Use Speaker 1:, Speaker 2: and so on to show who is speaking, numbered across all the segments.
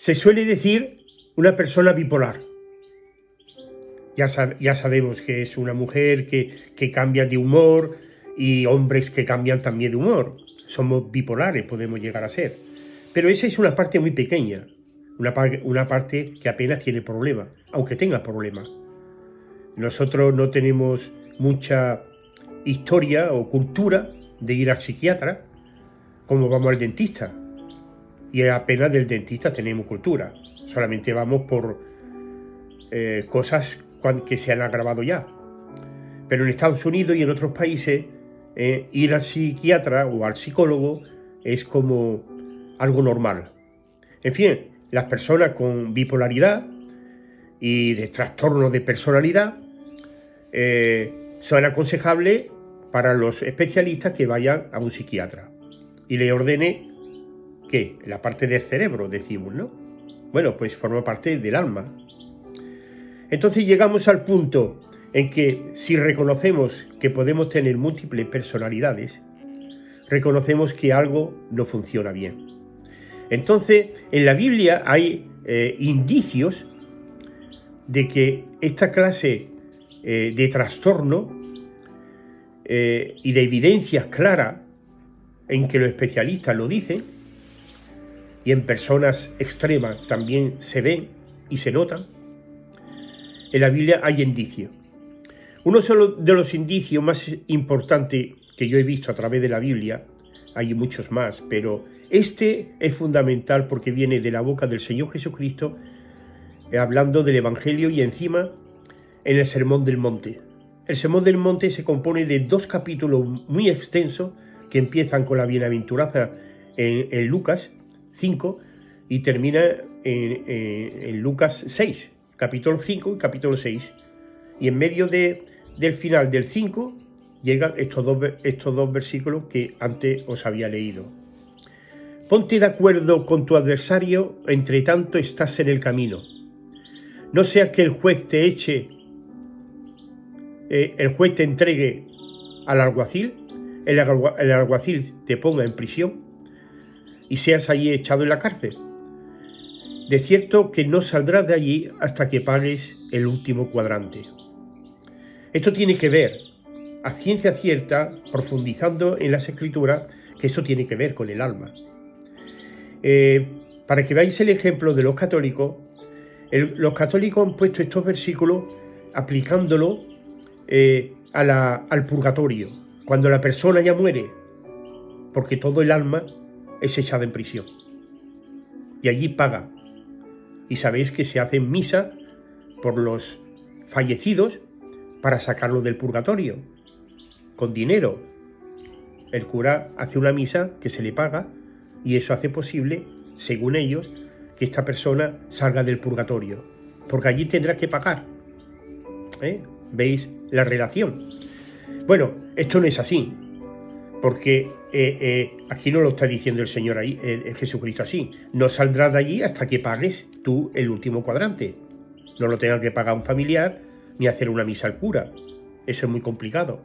Speaker 1: Se suele decir una persona bipolar. Ya sabemos que es una mujer que cambia de humor y hombres que cambian también de humor. Somos bipolares, podemos llegar a ser. Pero esa es una parte muy pequeña, una parte que apenas tiene problema, aunque tenga problemas. Nosotros no tenemos mucha historia o cultura de ir al psiquiatra como vamos al dentista. Y apenas del dentista tenemos cultura. Solamente vamos por cosas que se han agravado ya. Pero en Estados Unidos y en otros países ir al psiquiatra o al psicólogo es como algo normal. En fin, las personas con bipolaridad y de trastorno de personalidad son aconsejables para los especialistas que vayan a un psiquiatra y le ordene ¿qué? La parte del cerebro, decimos, ¿no? Bueno, pues forma parte del alma. Entonces llegamos al punto en que si reconocemos que podemos tener múltiples personalidades, reconocemos que algo no funciona bien. Entonces, en la Biblia hay indicios de que esta clase de trastorno y de evidencias claras en que los especialistas lo dicen, y en personas extremas también se ven y se notan, en la Biblia hay indicios. Uno de los indicios más importantes que yo he visto a través de la Biblia, hay muchos más, pero este es fundamental porque viene de la boca del Señor Jesucristo, hablando del Evangelio y encima en el Sermón del Monte. El Sermón del Monte se compone de 2 capítulos muy extensos que empiezan con la bienaventuranza en Lucas 5 y termina en Lucas 6, capítulo 5 y capítulo 6. Y en medio del final del 5 llegan estos dos versículos que antes os había leído. Ponte de acuerdo con tu adversario, entre tanto estás en el camino. No sea que el juez te entregue al alguacil, el alguacil te ponga en prisión y seas allí echado en la cárcel. De cierto que no saldrás de allí hasta que pagues el último cuadrante. Esto tiene que ver, a ciencia cierta, profundizando en las Escrituras, que esto tiene que ver con el alma. Para que veáis el ejemplo de los católicos, los católicos han puesto estos versículos aplicándolo al purgatorio, cuando la persona ya muere, porque todo el alma es echada en prisión y allí paga. Y sabéis que se hacen misa por los fallecidos para sacarlo del purgatorio con dinero. El cura hace una misa que se le paga y eso hace posible, según ellos, que esta persona salga del purgatorio, porque allí tendrá que pagar. ¿Veis la relación? Bueno, esto no es así, porque aquí no lo está diciendo el Señor ahí, Jesucristo así. No saldrás de allí hasta que pagues tú el último cuadrante. No lo tenga que pagar un familiar ni hacer una misa al cura. Eso es muy complicado.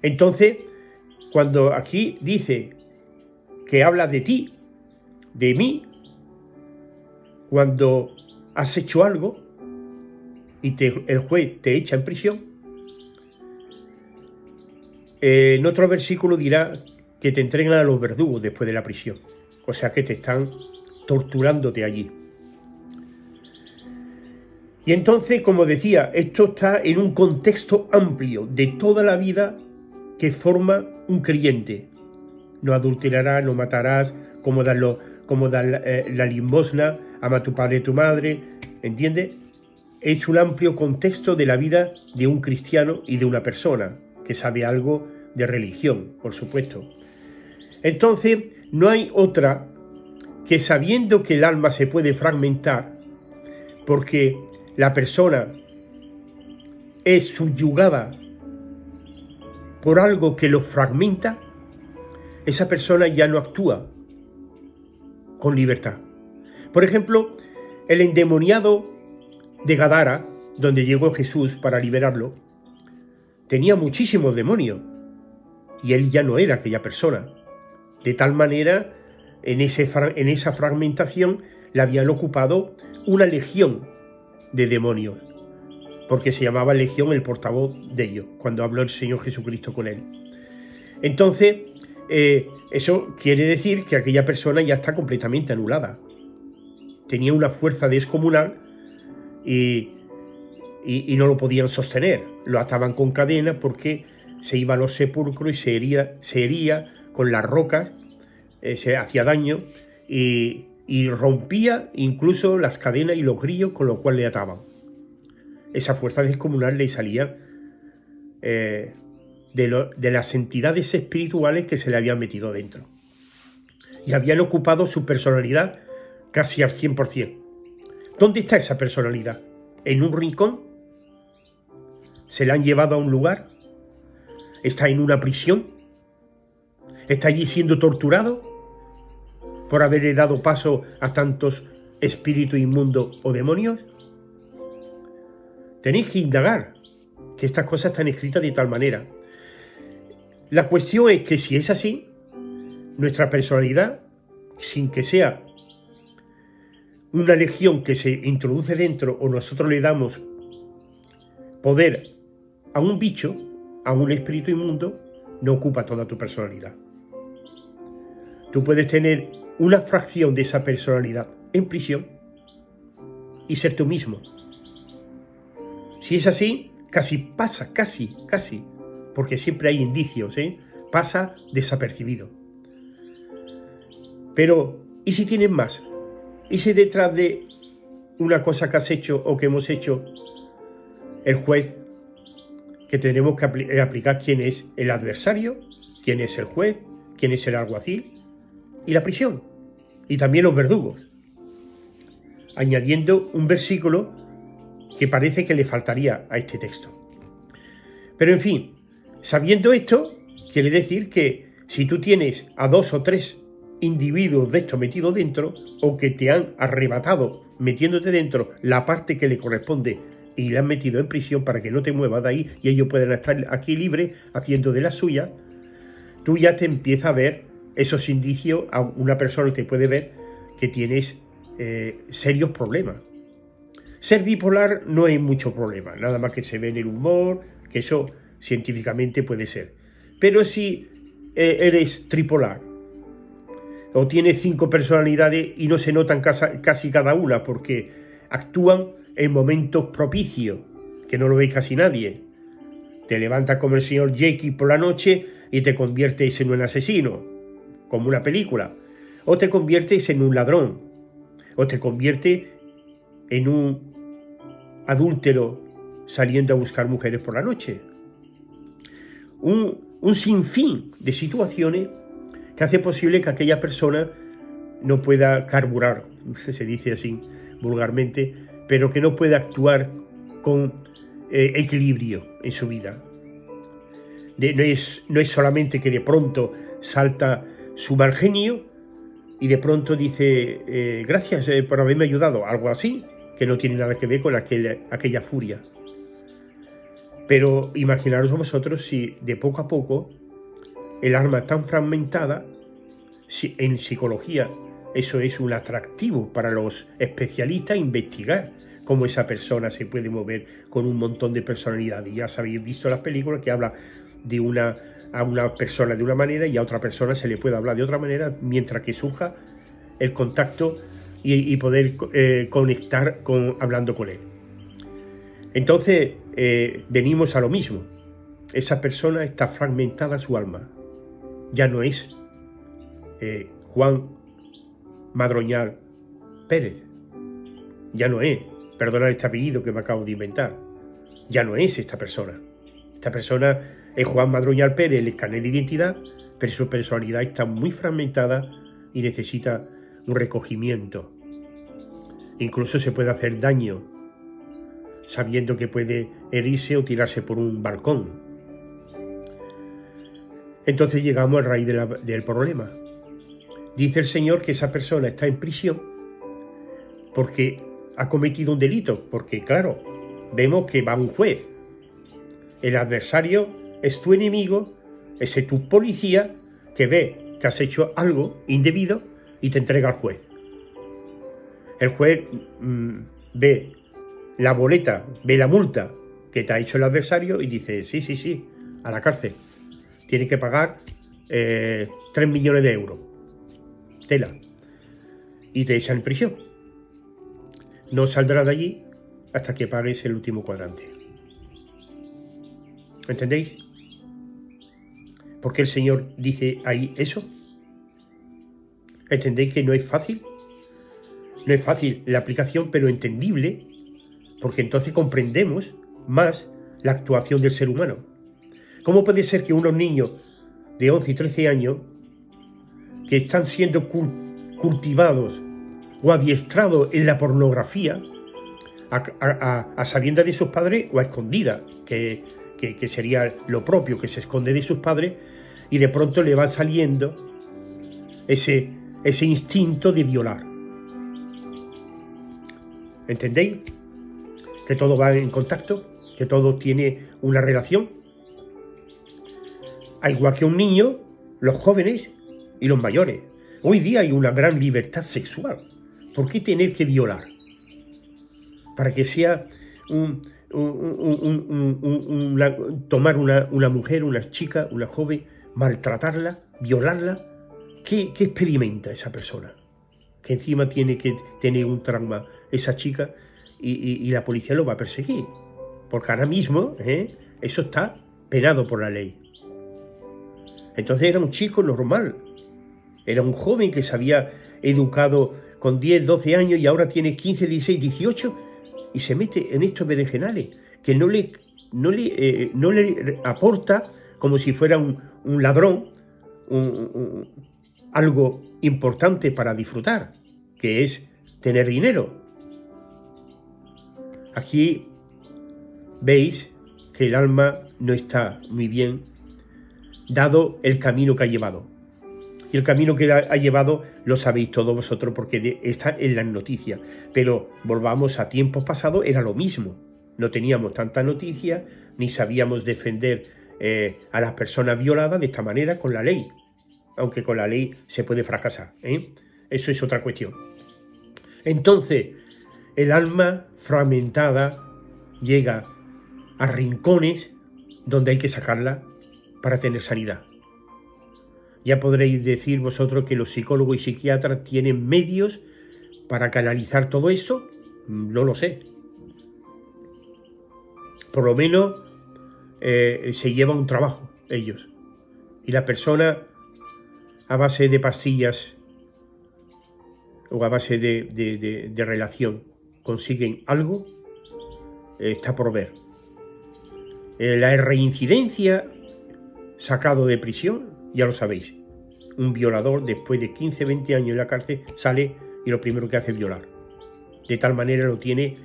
Speaker 1: Entonces, cuando aquí dice que habla de ti, de mí, cuando has hecho algo y el juez te echa en prisión, en otro versículo dirá que te entregan a los verdugos después de la prisión. O sea que te están torturándote allí. Y entonces, como decía, esto está en un contexto amplio de toda la vida que forma un creyente. No adulterarás, no matarás, como dar la limosna, ama a tu padre y tu madre, ¿entiendes? Es un amplio contexto de la vida de un cristiano y de una persona que sabe algo de religión, por supuesto. Entonces, no hay otra que, sabiendo que el alma se puede fragmentar, porque la persona es subyugada por algo que lo fragmenta, esa persona ya no actúa con libertad. Por ejemplo, el endemoniado de Gadara, donde llegó Jesús para liberarlo, tenía muchísimos demonios y él ya no era aquella persona. De tal manera, en esa fragmentación, le habían ocupado una legión de demonios, porque se llamaba legión el portavoz de ellos, cuando habló el Señor Jesucristo con él. Entonces, eso quiere decir que aquella persona ya está completamente anulada. Tenía una fuerza descomunal y no lo podían sostener. Lo ataban con cadenas porque se iba a los sepulcros y se hería con las rocas, se hacía daño y rompía incluso las cadenas y los grillos con los cuales le ataban. Esa fuerza descomunal le salía de las entidades espirituales que se le habían metido dentro. Y habían ocupado su personalidad casi al 100%. ¿Dónde está esa personalidad? ¿En un rincón? ¿Se la han llevado a un lugar? ¿Está en una prisión? ¿Está allí siendo torturado por haberle dado paso a tantos espíritus inmundos o demonios? Tenéis que indagar, que estas cosas están escritas de tal manera. La cuestión es que si es así, nuestra personalidad, sin que sea una legión que se introduce dentro o nosotros le damos poder a un bicho, a un espíritu inmundo, no ocupa toda tu personalidad. Tú puedes tener una fracción de esa personalidad en prisión y ser tú mismo. Si es así, casi pasa, casi, porque siempre hay indicios, pasa desapercibido. Pero, ¿y si tienes más? ¿Y si detrás de una cosa que has hecho o que hemos hecho, el juez, que tenemos que aplicar quién es el adversario, quién es el juez, quién es el alguacil, y la prisión, y también los verdugos? Añadiendo un versículo que parece que le faltaría a este texto. Pero en fin, sabiendo esto, quiere decir que si tú tienes a 2 o 3 individuos de estos metidos dentro, o que te han arrebatado metiéndote dentro la parte que le corresponde y le han metido en prisión para que no te muevas de ahí y ellos puedan estar aquí libres haciendo de la suya, tú ya te empiezas a ver esos indicios. A una persona te puede ver que tienes serios problemas. Ser bipolar no hay mucho problema, nada más que se ve en el humor, que eso científicamente puede ser. Pero si eres tripolar o tienes 5 personalidades y no se notan casi cada una porque actúan en momentos propicios, que no lo ve casi nadie. Te levantas como el señor Jekyll por la noche y te conviertes en un asesino, como una película. O te conviertes en un ladrón. O te conviertes en un adúltero saliendo a buscar mujeres por la noche. Un sinfín de situaciones que hace posible que aquella persona no pueda carburar, se dice así vulgarmente, pero que no pueda actuar con equilibrio en su vida. No es solamente que de pronto salta su mal genio y de pronto dice gracias por haberme ayudado, algo así, que no tiene nada que ver con aquella furia. Pero imaginaros vosotros si de poco a poco el alma tan fragmentada, en psicología eso es un atractivo para los especialistas, investigar cómo esa persona se puede mover con un montón de personalidades. Ya habéis visto las películas que habla a una persona de una manera y a otra persona se le puede hablar de otra manera mientras que surja el contacto y poder conectar hablando con él. Entonces venimos a lo mismo. Esa persona está fragmentada su alma. Ya no es Juan Madroñal Pérez. Ya no es, perdonad este apellido que me acabo de inventar. Ya no es esta persona. Esta persona es Juan Madroñal Pérez, el escáner de identidad, pero su personalidad está muy fragmentada y necesita un recogimiento. Incluso se puede hacer daño, sabiendo que puede herirse o tirarse por un balcón. Entonces llegamos al raíz del problema. Dice el Señor que esa persona está en prisión porque ha cometido un delito, porque claro, vemos que va un juez. El adversario es tu enemigo, ese es tu policía que ve que has hecho algo indebido y te entrega al juez. El juez ve la boleta, ve la multa que te ha hecho el adversario y dice, sí, a la cárcel. Tienes que pagar 3 millones de euros. Tela. Y te echan en prisión. No saldrás de allí hasta que pagues el último cuadrante. ¿Entendéis? ¿Por qué el Señor dice ahí eso? ¿Entendéis que no es fácil? No es fácil la aplicación, pero entendible, porque entonces comprendemos más la actuación del ser humano. ¿Cómo puede ser que unos niños de 11 y 13 años que están siendo cultivados o adiestrados en la pornografía a sabiendas de sus padres o a escondidas, que sería lo propio, que se esconde de sus padres, y de pronto le va saliendo ese instinto de violar? ¿Entendéis? Que todo va en contacto, que todo tiene una relación. Al igual que un niño, los jóvenes y los mayores. Hoy día hay una gran libertad sexual. ¿Por qué tener que violar? Para que sea tomar una mujer, una chica, una joven, maltratarla, violarla. ¿Qué experimenta esa persona? Que encima tiene que tener un trauma esa chica y la policía lo va a perseguir. Porque ahora mismo eso está penado por la ley. Entonces era un chico normal. Era un joven que se había educado con 10, 12 años y ahora tiene 15, 16, 18 y se mete en estos berenjenales que no le aporta, como si fuera un ladrón, algo importante para disfrutar, que es tener dinero. Aquí veis que el alma no está muy bien dado el camino que ha llevado. Y el camino que ha llevado lo sabéis todos vosotros porque está en las noticias. Pero volvamos a tiempos pasados, era lo mismo. No teníamos tanta noticia, ni sabíamos defender a las personas violadas de esta manera con la ley. Aunque con la ley se puede fracasar. Eso es otra cuestión. Entonces, el alma fragmentada llega a rincones donde hay que sacarla para tener sanidad. Ya podréis decir vosotros que los psicólogos y psiquiatras tienen medios para canalizar todo esto. No lo sé. Por lo menos se lleva un trabajo ellos. Y la persona, a base de pastillas o a base de relación, consiguen algo, está por ver. La reincidencia sacado de prisión, ya lo sabéis. Un violador, después de 15, 20 años en la cárcel, sale y lo primero que hace es violar. De tal manera lo tiene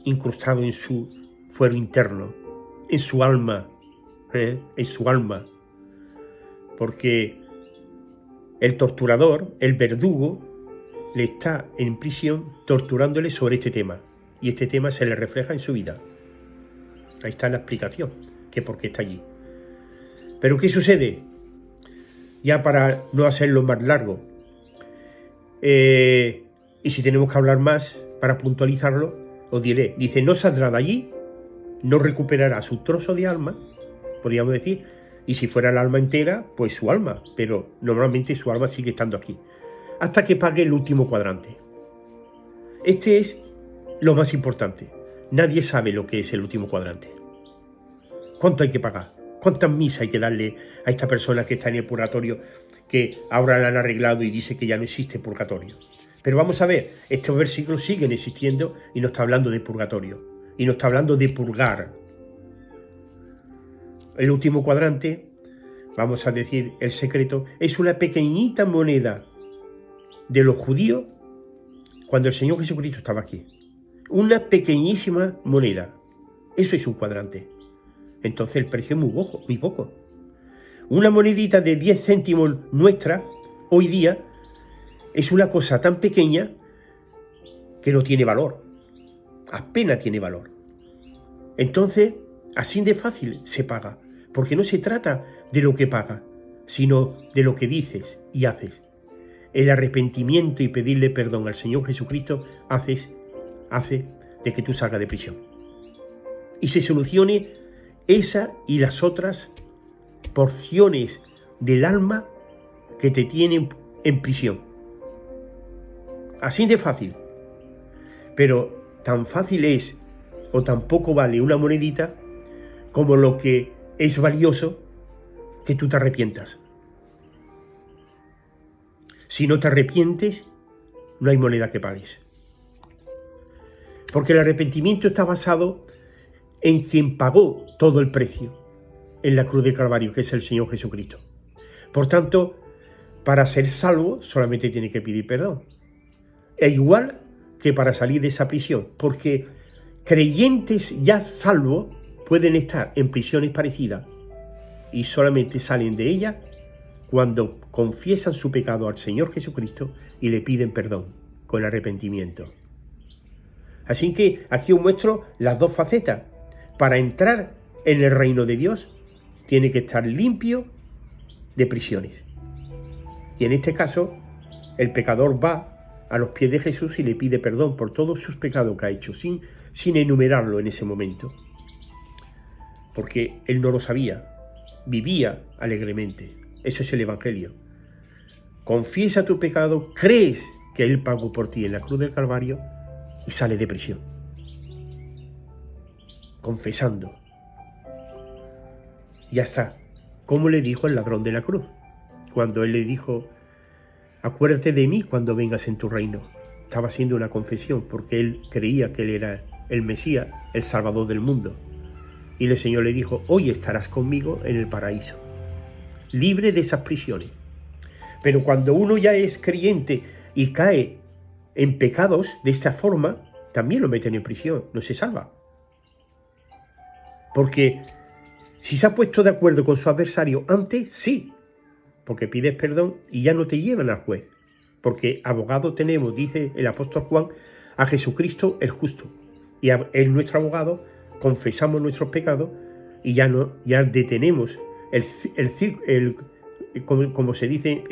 Speaker 1: incrustado en su fuero interno, en su alma, en su alma. Porque el torturador, el verdugo, le está en prisión torturándole sobre este tema. Y este tema se le refleja en su vida. Ahí está la explicación, que por qué está allí. Pero ¿qué sucede? Ya para no hacerlo más largo, y si tenemos que hablar más para puntualizarlo, os diré. Dice, no saldrá de allí, no recuperará su trozo de alma, podríamos decir, y si fuera el alma entera, pues su alma, pero normalmente su alma sigue estando aquí, hasta que pague el último cuadrante. Este es lo más importante. Nadie sabe lo que es el último cuadrante. ¿Cuánto hay que pagar? ¿Cuántas misas hay que darle a esta persona que está en el purgatorio, que ahora la han arreglado y dice que ya no existe purgatorio? Pero vamos a ver, estos versículos siguen existiendo y no está hablando de purgatorio. Y no está hablando de purgar. El último cuadrante, vamos a decir el secreto, es una pequeñita moneda de los judíos cuando el Señor Jesucristo estaba aquí. Una pequeñísima moneda. Eso es un cuadrante. Entonces el precio es muy poco. Una monedita de 10 céntimos nuestra, hoy día, es una cosa tan pequeña que no tiene valor. Apenas tiene valor. Entonces, así de fácil se paga. Porque no se trata de lo que pagas, sino de lo que dices y haces. el arrepentimiento y pedirle perdón al Señor Jesucristo hace de que tú salgas de prisión. Y se solucione esa y las otras porciones del alma que te tienen en prisión. Así de fácil. Pero tan fácil es, o tampoco vale una monedita, como lo que es valioso que tú te arrepientas. Si no te arrepientes, no hay moneda que pagues. Porque el arrepentimiento está basado en quien pagó todo el precio en la cruz de Calvario, que es el Señor Jesucristo. Por tanto, para ser salvo solamente tiene que pedir perdón. E igual que para salir de esa prisión, porque creyentes ya salvos pueden estar en prisiones parecidas y solamente salen de ellas cuando confiesan su pecado al Señor Jesucristo y le piden perdón con arrepentimiento. Así que aquí os muestro las dos facetas. Para entrar en el reino de Dios tiene que estar limpio de prisiones. Y en este caso, el pecador va a los pies de Jesús y le pide perdón por todos sus pecados que ha hecho, sin enumerarlo en ese momento. Porque él no lo sabía, vivía alegremente. Eso es el Evangelio. Confiesa tu pecado, crees que Él pagó por ti en la cruz del Calvario y sale de prisión. Confesando. Ya está. Como le dijo el ladrón de la cruz, cuando él le dijo: acuérdate de mí cuando vengas en tu reino. Estaba haciendo una confesión porque él creía que él era el Mesías, el Salvador del mundo. Y el Señor le dijo: hoy estarás conmigo en el paraíso, libre de esas prisiones. Pero cuando uno ya es creyente y cae en pecados de esta forma, también lo meten en prisión, no se salva. Porque si se ha puesto de acuerdo con su adversario antes, sí, porque pides perdón y ya no te llevan al juez. Porque abogado tenemos, dice el apóstol Juan, a Jesucristo el justo. Y es nuestro abogado, confesamos nuestros pecados y ya detenemos como se dice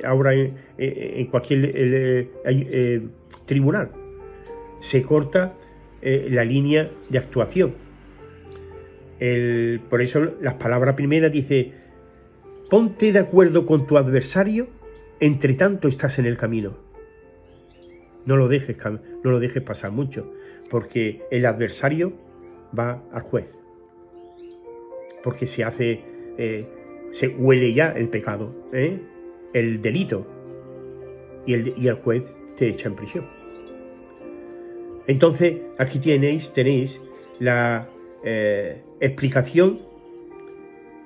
Speaker 1: ahora en cualquier tribunal, se corta la línea de actuación. Por eso las palabras primeras dice: ponte de acuerdo con tu adversario, entre tanto estás en el camino. No lo dejes pasar mucho, porque el adversario va al juez. Porque se huele ya el pecado, el delito, y el juez te echa en prisión. Entonces, aquí tenéis la explicación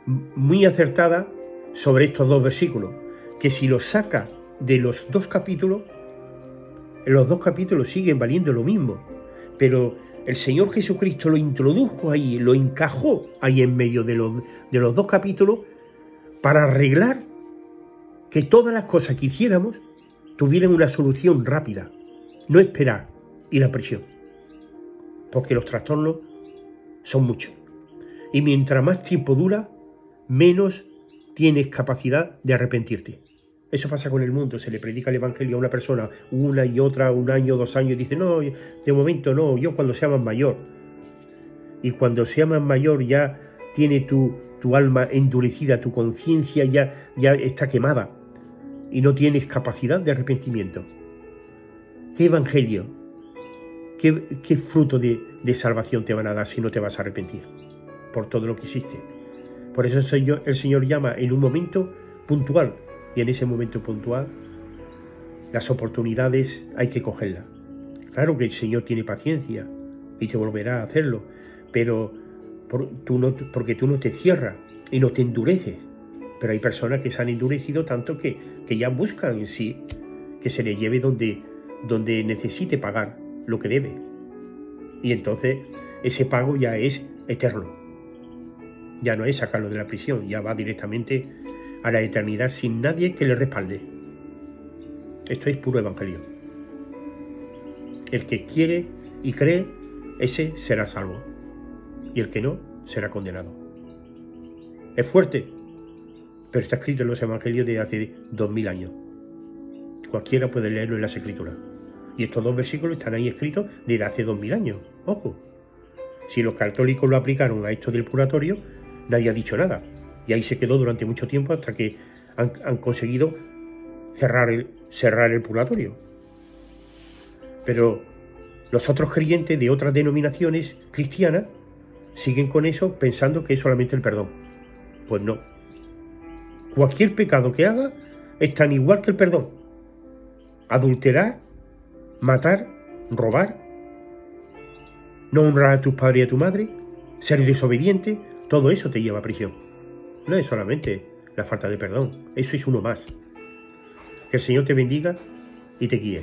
Speaker 1: muy acertada sobre estos dos versículos, que si los saca de los dos capítulos, los dos capítulos siguen valiendo lo mismo, pero el Señor Jesucristo lo introdujo ahí, lo encajó ahí en medio de los dos capítulos para arreglar que todas las cosas que hiciéramos tuvieran una solución rápida, no esperar ir a prisión, porque los trastornos son muchos. Y mientras más tiempo dura, menos tienes capacidad de arrepentirte. Eso pasa con el mundo. Se le predica el Evangelio a una persona una y otra, 1 año, 2 años, y dice: no, de momento no, yo cuando sea más mayor. Y cuando sea más mayor ya tiene tu alma endurecida, tu conciencia ya está quemada y no tienes capacidad de arrepentimiento. ¿Qué Evangelio? ¿Qué fruto de salvación te van a dar si no te vas a arrepentir por todo lo que hiciste? Por eso el Señor llama en un momento puntual, y en ese momento puntual las oportunidades hay que cogerlas. Claro que el Señor tiene paciencia y te volverá a hacerlo, pero porque tú no te cierras y no te endureces. Pero hay personas que se han endurecido tanto que ya buscan en sí que se le lleve donde necesite pagar lo que debe. Y entonces ese pago ya es eterno. Ya no es sacarlo de la prisión, ya va directamente a la eternidad sin nadie que le respalde. Esto es puro evangelio. El que quiere y cree, ese será salvo. Y el que no, será condenado. Es fuerte, pero está escrito en los evangelios de hace 2000 años. Cualquiera puede leerlo en las Escrituras. Y estos 2 versículos están ahí escritos desde hace 2000 años. Ojo. Si los católicos lo aplicaron a esto del purgatorio, nadie ha dicho nada. Y ahí se quedó durante mucho tiempo hasta que han conseguido cerrar el purgatorio. Pero los otros creyentes de otras denominaciones cristianas siguen con eso pensando que es solamente el perdón. Pues no. Cualquier pecado que haga es tan igual que el perdón. Adulterar, matar, robar, no honrar a tus padres y a tu madre, ser desobediente, todo eso te lleva a prisión. No es solamente la falta de perdón, eso es uno más. Que el Señor te bendiga y te guíe.